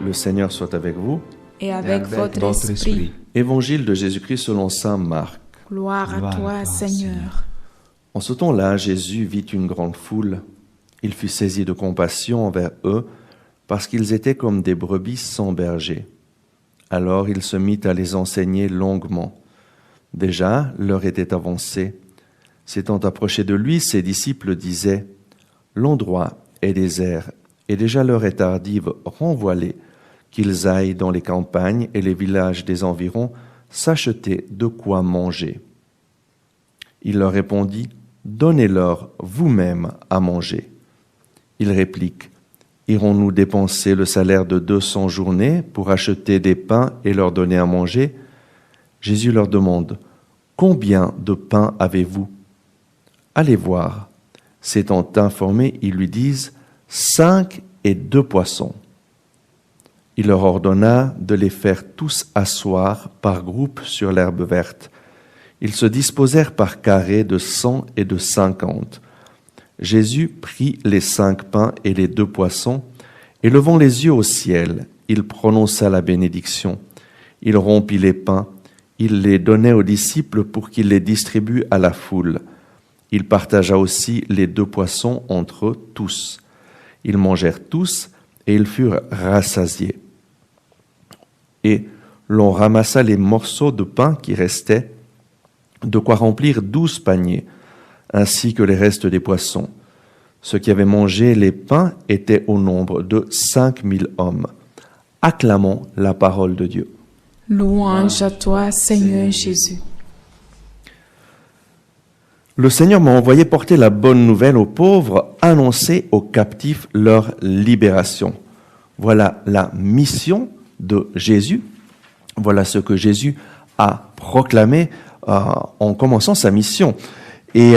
Le Seigneur soit avec vous. Et avec votre esprit. Évangile de Jésus-Christ selon saint Marc. Gloire à toi, Seigneur. En ce temps-là, Jésus vit une grande foule. Il fut saisi de compassion envers eux, parce qu'ils étaient comme des brebis sans berger. Alors il se mit à les enseigner longuement. Déjà, l'heure était avancée. S'étant approché de lui, ses disciples disaient « L'endroit est désert, et déjà l'heure est tardive, renvoie-les, qu'ils aillent dans les campagnes et les villages des environs s'acheter de quoi manger. » Il leur répondit « Donnez-leur vous-même à manger. » Ils répliquent « Irons-nous dépenser le salaire de 200 journées pour acheter des pains et leur donner à manger ?» Jésus leur demande « Combien de pains avez-vous » Allez voir. S'étant informés, ils lui disent « 5 et 2 poissons. » Il leur ordonna de les faire tous asseoir par groupes sur l'herbe verte. Ils se disposèrent par carrés de 100 et de 50. Jésus prit les 5 pains et les 2 poissons, et levant les yeux au ciel, il prononça la bénédiction. Il rompit les pains, il les donnait aux disciples pour qu'ils les distribuent à la foule. Il partagea aussi les 2 poissons entre eux tous. Ils mangèrent tous, et ils furent rassasiés. Et l'on ramassa les morceaux de pain qui restaient, de quoi remplir 12 paniers, ainsi que les restes des poissons. Ceux qui avaient mangé les pains étaient au nombre de 5000 hommes. Acclamons la parole de Dieu. Louange à toi, Seigneur Jésus. Le Seigneur m'a envoyé porter la bonne nouvelle aux pauvres, annoncer aux captifs leur libération. Voilà la mission de Jésus. Voilà ce que Jésus a proclamé en commençant sa mission. Et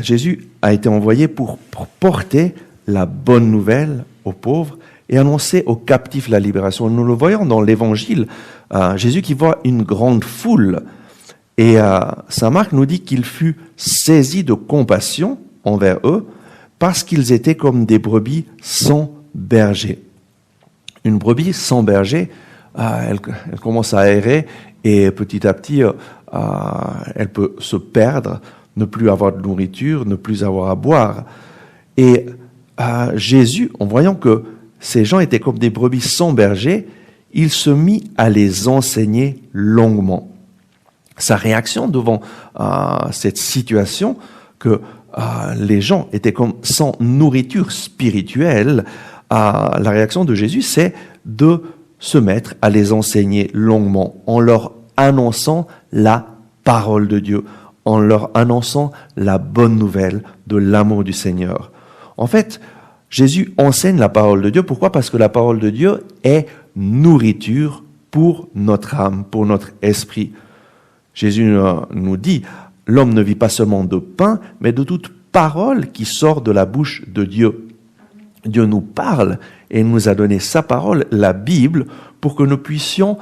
Jésus a été envoyé pour porter la bonne nouvelle aux pauvres et annoncer aux captifs la libération. Nous le voyons dans l'Évangile, Jésus qui voit une grande foule. Et saint Marc nous dit qu'il fut saisi de compassion envers eux parce qu'ils étaient comme des brebis sans berger. Une brebis sans berger, elle commence à errer et petit à petit, elle peut se perdre, ne plus avoir de nourriture, ne plus avoir à boire. Et Jésus, en voyant que ces gens étaient comme des brebis sans berger, il se mit à les enseigner longuement. Sa réaction devant cette situation que les gens étaient comme sans nourriture spirituelle, la réaction de Jésus, c'est de se mettre à les enseigner longuement en leur annonçant la parole de Dieu, en leur annonçant la bonne nouvelle de l'amour du Seigneur. En fait, Jésus enseigne la parole de Dieu. Pourquoi? Parce que la parole de Dieu est nourriture pour notre âme, pour notre esprit. Jésus nous dit, l'homme ne vit pas seulement de pain, mais de toute parole qui sort de la bouche de Dieu. Dieu nous parle et nous a donné sa parole, la Bible, pour que nous puissions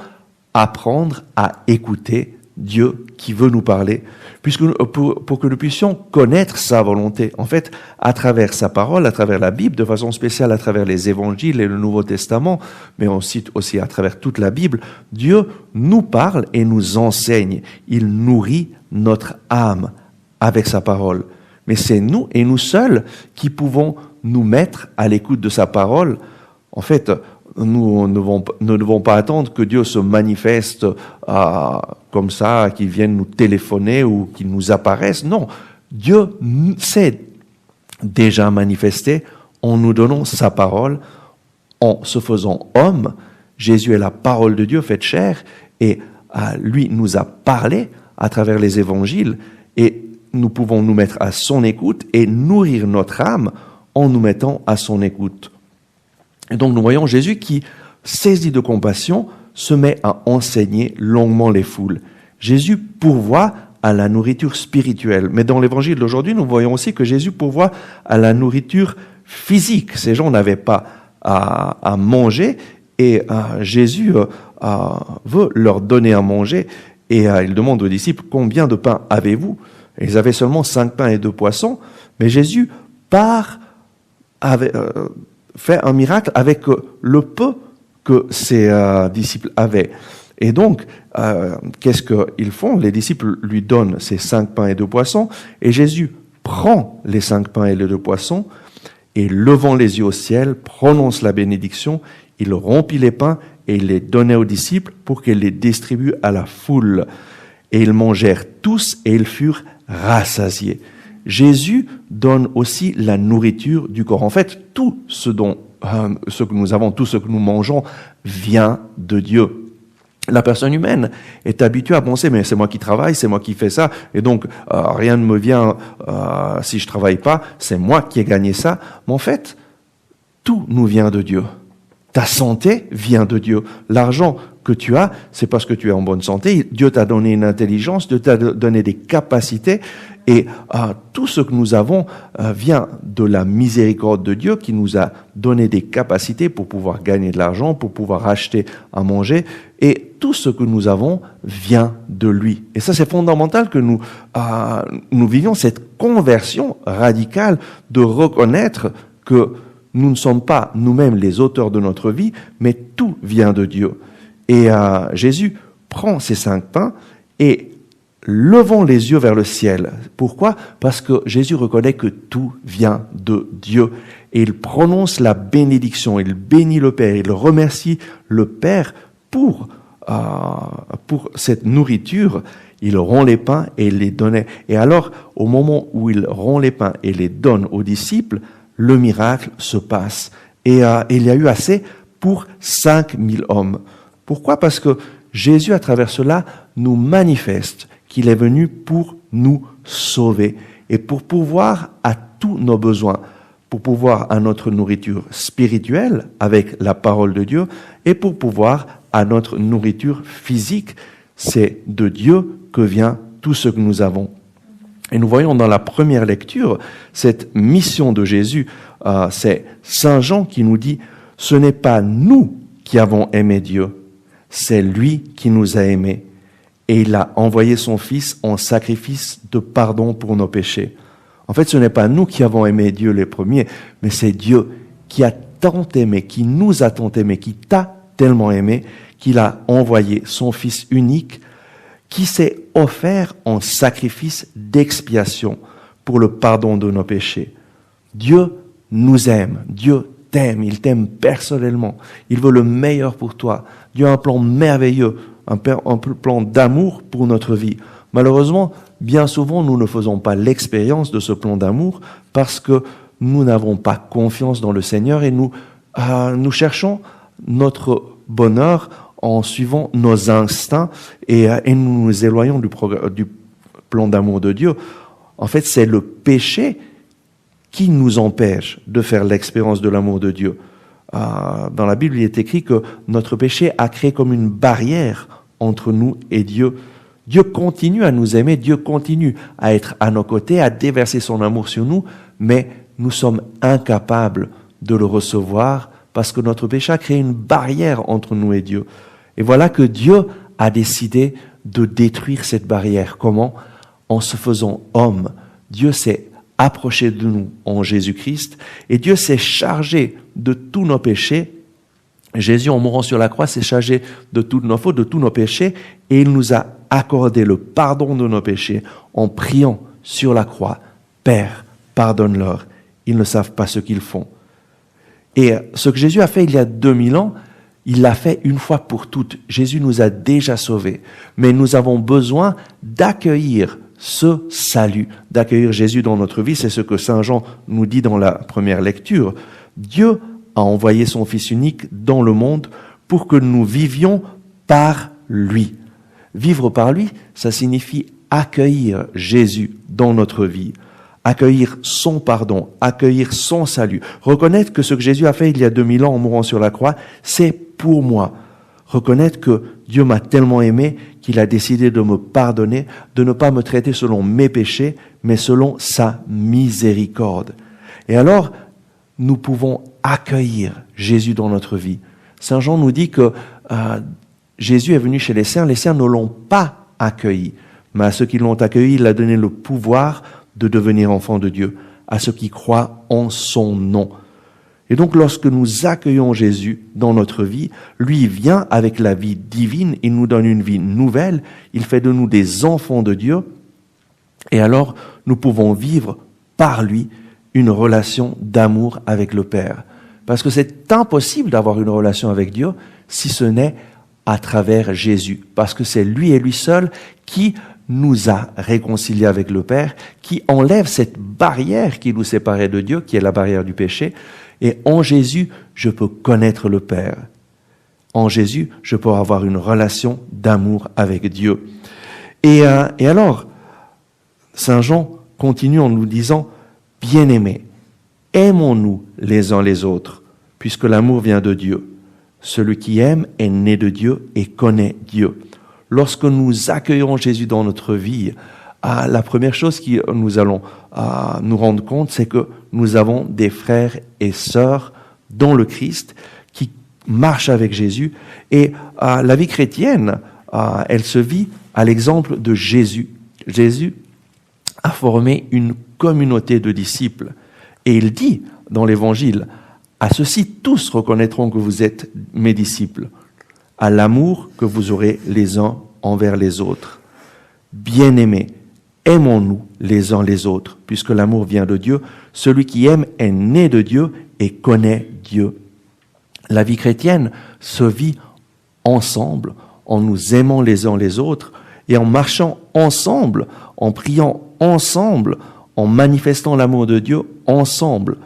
apprendre à écouter Dieu qui veut nous parler, pour que nous puissions connaître sa volonté. En fait, à travers sa parole, à travers la Bible, de façon spéciale à travers les évangiles et le Nouveau Testament, mais aussi à travers toute la Bible, Dieu nous parle et nous enseigne. Il nourrit notre âme avec sa parole. Mais c'est nous et nous seuls qui pouvons nous mettre à l'écoute de sa parole. En fait, nous ne devons pas attendre que Dieu se manifeste comme ça, qu'il vienne nous téléphoner ou qu'il nous apparaisse. Non, Dieu s'est déjà manifesté en nous donnant sa parole, en se faisant homme. Jésus est la parole de Dieu faite chair et lui nous a parlé à travers les évangiles et nous pouvons nous mettre à son écoute et nourrir notre âme en nous mettant à son écoute. Et donc nous voyons Jésus qui, saisi de compassion, se met à enseigner longuement les foules. Jésus pourvoit à la nourriture spirituelle. Mais dans l'évangile d'aujourd'hui, nous voyons aussi que Jésus pourvoit à la nourriture physique. Ces gens n'avaient pas à manger et Jésus veut leur donner à manger. Et il demande aux disciples, combien de pains avez-vous? Ils avaient seulement 5 pains et 2 poissons. Mais Jésus fait un miracle avec le peu que ses disciples avaient. Et donc, qu'est-ce qu'ils font? Les disciples lui donnent ces 5 pains et 2 poissons, et Jésus prend les 5 pains et les 2 poissons, et levant les yeux au ciel, prononce la bénédiction, il rompit les pains et il les donnait aux disciples pour qu'ils les distribuent à la foule. Et ils mangèrent tous et ils furent rassasiés. Jésus donne aussi la nourriture du corps. En fait, tout ce que nous avons, tout ce que nous mangeons vient de Dieu. La personne humaine est habituée à penser, mais c'est moi qui travaille, c'est moi qui fais ça, et donc rien ne me vient si je travaille pas, c'est moi qui ai gagné ça. Mais en fait, tout nous vient de Dieu. Ta santé vient de Dieu. L'argent que tu as, c'est parce que tu es en bonne santé. Dieu t'a donné une intelligence, Dieu t'a donné des capacités. Et tout ce que nous avons vient de la miséricorde de Dieu qui nous a donné des capacités pour pouvoir gagner de l'argent, pour pouvoir acheter à manger. Et tout ce que nous avons vient de lui. Et ça, c'est fondamental que nous vivions cette conversion radicale de reconnaître que nous ne sommes pas nous-mêmes les auteurs de notre vie, mais tout vient de Dieu. Et Jésus prend ces 5 pains et levons les yeux vers le ciel. Pourquoi? Parce que Jésus reconnaît que tout vient de Dieu. Et il prononce la bénédiction, il bénit le Père, il remercie le Père pour cette nourriture. Il rompt les pains et il les donnait. Et alors, au moment où il rompt les pains et les donne aux disciples, le miracle se passe. Et il y a eu assez pour 5000 hommes. Pourquoi? Parce que Jésus, à travers cela, nous manifeste qu'il est venu pour nous sauver et pour pouvoir à tous nos besoins, pour pouvoir à notre nourriture spirituelle avec la parole de Dieu et pour pouvoir à notre nourriture physique. C'est de Dieu que vient tout ce que nous avons. Et nous voyons dans la première lecture cette mission de Jésus. C'est Saint Jean qui nous dit « Ce n'est pas nous qui avons aimé Dieu, c'est lui qui nous a aimés. Et il a envoyé son Fils en sacrifice de pardon pour nos péchés. » En fait, ce n'est pas nous qui avons aimé Dieu les premiers, mais c'est Dieu qui a tant aimé, qui nous a tant aimé, qui t'a tellement aimé, qu'il a envoyé son Fils unique, qui s'est offert en sacrifice d'expiation pour le pardon de nos péchés. Dieu nous aime, Dieu t'aime, il t'aime personnellement, il veut le meilleur pour toi. Dieu a un plan merveilleux, un plan d'amour pour notre vie. Malheureusement, bien souvent, nous ne faisons pas l'expérience de ce plan d'amour parce que nous n'avons pas confiance dans le Seigneur et nous cherchons notre bonheur en suivant nos instincts et nous nous éloignons du plan d'amour de Dieu. En fait, c'est le péché qui nous empêche de faire l'expérience de l'amour de Dieu. Dans la Bible, il est écrit que notre péché a créé comme une barrière entre nous et Dieu. Dieu continue à nous aimer, Dieu continue à être à nos côtés, à déverser son amour sur nous, mais nous sommes incapables de le recevoir parce que notre péché a créé une barrière entre nous et Dieu. Et voilà que Dieu a décidé de détruire cette barrière. Comment? En se faisant homme. Dieu s'est approché de nous en Jésus-Christ et Dieu s'est chargé de tous nos péchés. Jésus, en mourant sur la croix, s'est chargé de toutes nos fautes, de tous nos péchés et il nous a accordé le pardon de nos péchés en priant sur la croix. Père, pardonne-leur, ils ne savent pas ce qu'ils font. Et ce que Jésus a fait il y a 2000 ans, il l'a fait une fois pour toutes. Jésus nous a déjà sauvés. Mais nous avons besoin d'accueillir ce salut, d'accueillir Jésus dans notre vie. C'est ce que Saint Jean nous dit dans la première lecture. Dieu a envoyé son Fils unique dans le monde pour que nous vivions par lui. Vivre par lui, ça signifie accueillir Jésus dans notre vie. Accueillir son pardon, accueillir son salut. Reconnaître que ce que Jésus a fait il y a 2000 ans en mourant sur la croix, c'est pour moi. Reconnaître que Dieu m'a tellement aimé qu'il a décidé de me pardonner, de ne pas me traiter selon mes péchés, mais selon sa miséricorde. Et alors, nous pouvons accueillir Jésus dans notre vie. Saint Jean nous dit que Jésus est venu chez les siens ne l'ont pas accueilli. Mais à ceux qui l'ont accueilli, il a donné le pouvoir de devenir enfants de Dieu, à ceux qui croient en son nom. Et donc, lorsque nous accueillons Jésus dans notre vie, lui vient avec la vie divine, il nous donne une vie nouvelle, il fait de nous des enfants de Dieu, et alors nous pouvons vivre par lui une relation d'amour avec le Père. Parce que c'est impossible d'avoir une relation avec Dieu si ce n'est à travers Jésus. Parce que c'est lui et lui seul qui nous a réconciliés avec le Père, qui enlève cette barrière qui nous séparait de Dieu, qui est la barrière du péché. Et en Jésus, je peux connaître le Père. En Jésus, je peux avoir une relation d'amour avec Dieu. Et alors, Saint Jean continue en nous disant, « Bien-aimés, aimons-nous les uns les autres, puisque l'amour vient de Dieu. Celui qui aime est né de Dieu et connaît Dieu. » Lorsque nous accueillons Jésus dans notre vie, la première chose que nous allons nous rendre compte, c'est que nous avons des frères et sœurs dans le Christ qui marchent avec Jésus. Et la vie chrétienne, elle se vit à l'exemple de Jésus. Jésus a formé une communauté de disciples. Et il dit dans l'Évangile, « À ceux-ci, tous reconnaîtront que vous êtes mes disciples, à l'amour que vous aurez les uns envers les autres. Bien-aimés, aimons-nous les uns les autres, puisque l'amour vient de Dieu. Celui qui aime est né de Dieu et connaît Dieu. » La vie chrétienne se vit ensemble, en nous aimant les uns les autres, et en marchant ensemble, en priant ensemble, en manifestant l'amour de Dieu ensemble.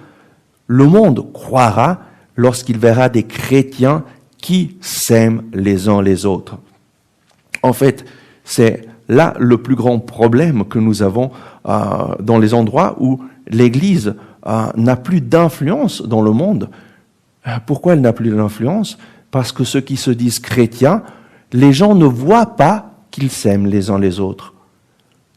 Le monde croira lorsqu'il verra des chrétiens qui s'aiment les uns les autres. En fait, c'est là le plus grand problème que nous avons dans les endroits où l'Église n'a plus d'influence dans le monde. Pourquoi elle n'a plus d'influence? Parce que ceux qui se disent chrétiens, les gens ne voient pas qu'ils s'aiment les uns les autres.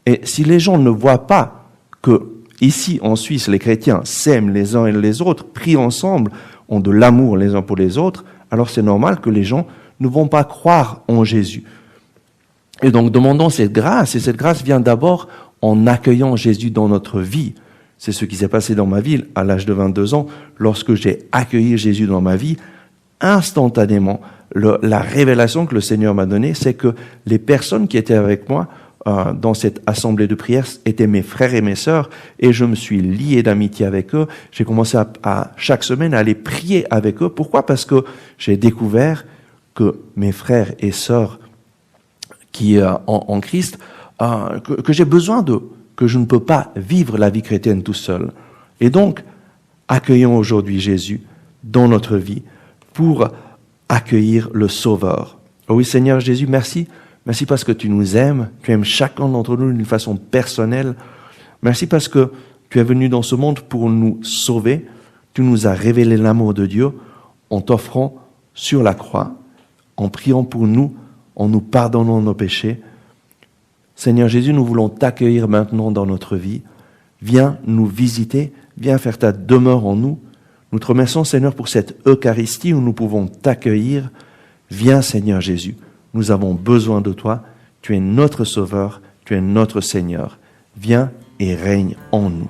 Et si les gens ne voient pas que ici en Suisse, les chrétiens s'aiment les uns et les autres, prient ensemble, ont de l'amour les uns pour les autres, alors c'est normal que les gens ne vont pas croire en Jésus. Et donc demandons cette grâce, et cette grâce vient d'abord en accueillant Jésus dans notre vie. C'est ce qui s'est passé dans ma vie à l'âge de 22 ans, lorsque j'ai accueilli Jésus dans ma vie, instantanément, la révélation que le Seigneur m'a donnée, c'est que les personnes qui étaient avec moi dans cette assemblée de prière étaient mes frères et mes sœurs, et je me suis lié d'amitié avec eux. J'ai commencé à chaque semaine à aller prier avec eux. Pourquoi? Parce que j'ai découvert que mes frères et sœurs qui en Christ, que j'ai besoin d'eux, que je ne peux pas vivre la vie chrétienne tout seul. Et donc, accueillons aujourd'hui Jésus dans notre vie pour accueillir le Sauveur. Oh oui, Seigneur Jésus, merci. Merci parce que tu nous aimes, tu aimes chacun d'entre nous d'une façon personnelle. Merci parce que tu es venu dans ce monde pour nous sauver. Tu nous as révélé l'amour de Dieu en t'offrant sur la croix, en priant pour nous, en nous pardonnant nos péchés. Seigneur Jésus, nous voulons t'accueillir maintenant dans notre vie. Viens nous visiter, viens faire ta demeure en nous. Nous te remercions, Seigneur, pour cette Eucharistie où nous pouvons t'accueillir. Viens, Seigneur Jésus. Nous avons besoin de toi. Tu es notre Sauveur, tu es notre Seigneur. Viens et règne en nous.